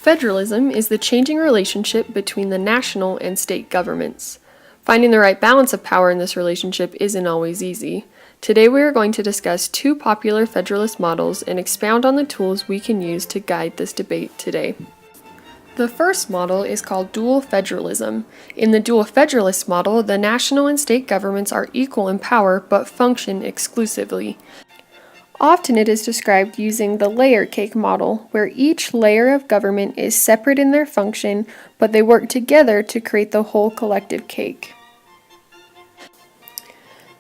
Federalism is the changing relationship between the national and state governments. Finding the right balance of power in this relationship isn't always easy. Today we are going to discuss two popular Federalist models and expound on the tools we can use to guide this debate today. The first model is called dual federalism. In the dual federalist model, the national and state governments are equal in power but function exclusively. Often it is described using the layer cake model, where each layer of government is separate in their function, but they work together to create the whole collective cake.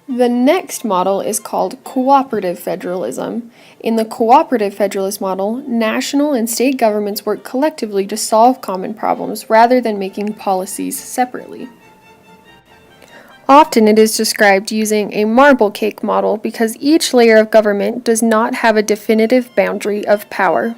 The next model is called Cooperative Federalism. In the Cooperative Federalist model, national and state governments work collectively to solve common problems rather than making policies separately. Often it is described using a marble cake model because each layer of government does not have a definitive boundary of power.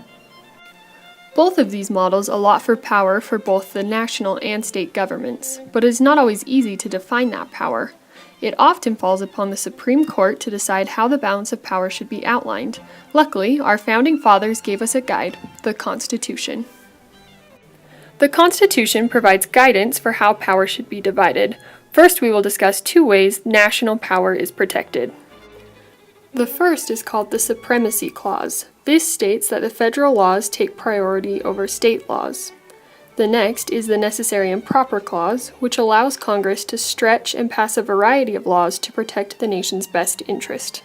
Both of these models allot for power for both the national and state governments, but it is not always easy to define that power. It often falls upon the Supreme Court to decide how the balance of power should be outlined. Luckily, our founding fathers gave us a guide, the Constitution. The Constitution provides guidance for how power should be divided. First, we will discuss two ways national power is protected. The first is called the Supremacy Clause. This states that the federal laws take priority over state laws. The next is the Necessary and Proper Clause, which allows Congress to stretch and pass a variety of laws to protect the nation's best interest.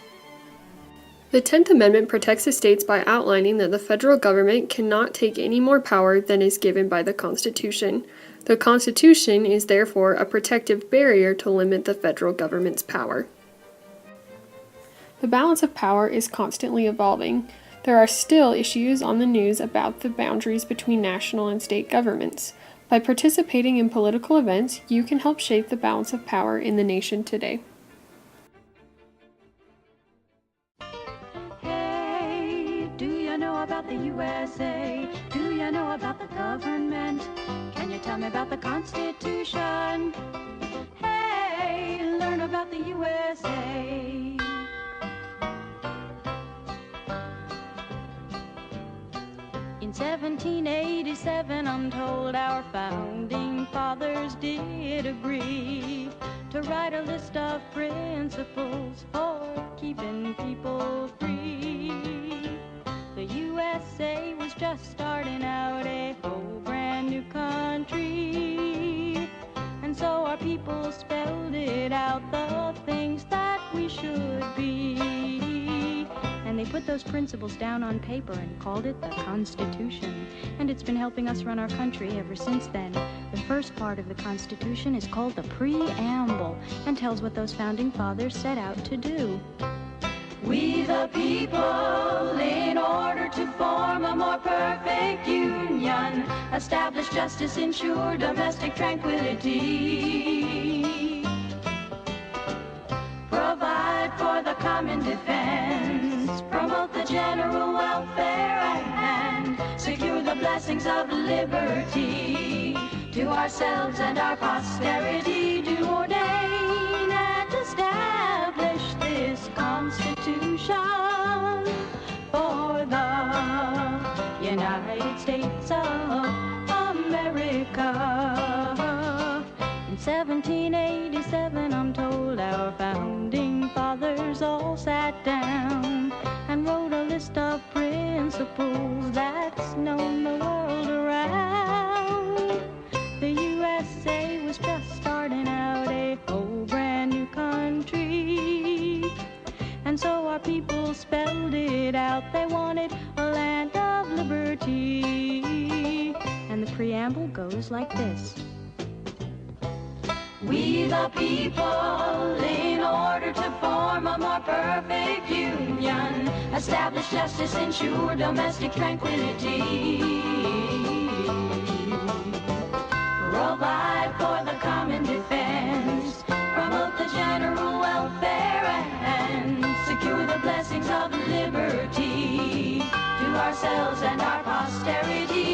The 10th Amendment protects the states by outlining that the federal government cannot take any more power than is given by the Constitution. The Constitution is therefore a protective barrier to limit the federal government's power. The balance of power is constantly evolving. There are still issues on the news about the boundaries between national and state governments. By participating in political events, you can help shape the balance of power in the nation today. Hey, do you know about the USA? Do you know about the government? Can you tell me about the Constitution? Hey, learn about the USA. In 1787, I'm told our founding fathers did agree to write a list of principles for keeping people free. The USA was just starting out, a whole brand new country, and so our people spelled it out, the things that we should be. And they put those principles down on paper and called it the Constitution. And it's been helping us run our country ever since then. The first part of the Constitution is called the Preamble and tells what those founding fathers set out to do. We the people, in order to form a more perfect union, establish justice, ensure domestic tranquility, provide for the common defense, promote the general welfare, and secure the blessings of liberty to ourselves and our posterity, do ordain and establish this Constitution for the United States of America. In 1787, I'm told our founding fathers all sat down and wrote a list of principles that's known the world around. The USA was just starting out, a whole brand new country, and so our people spelled it out. They wanted a land of liberty, and the preamble goes like this. We the people, in order to form a more perfect union, establish justice, ensure domestic tranquility, provide for the common defense, promote the general welfare, and secure the blessings of liberty to ourselves and our posterity,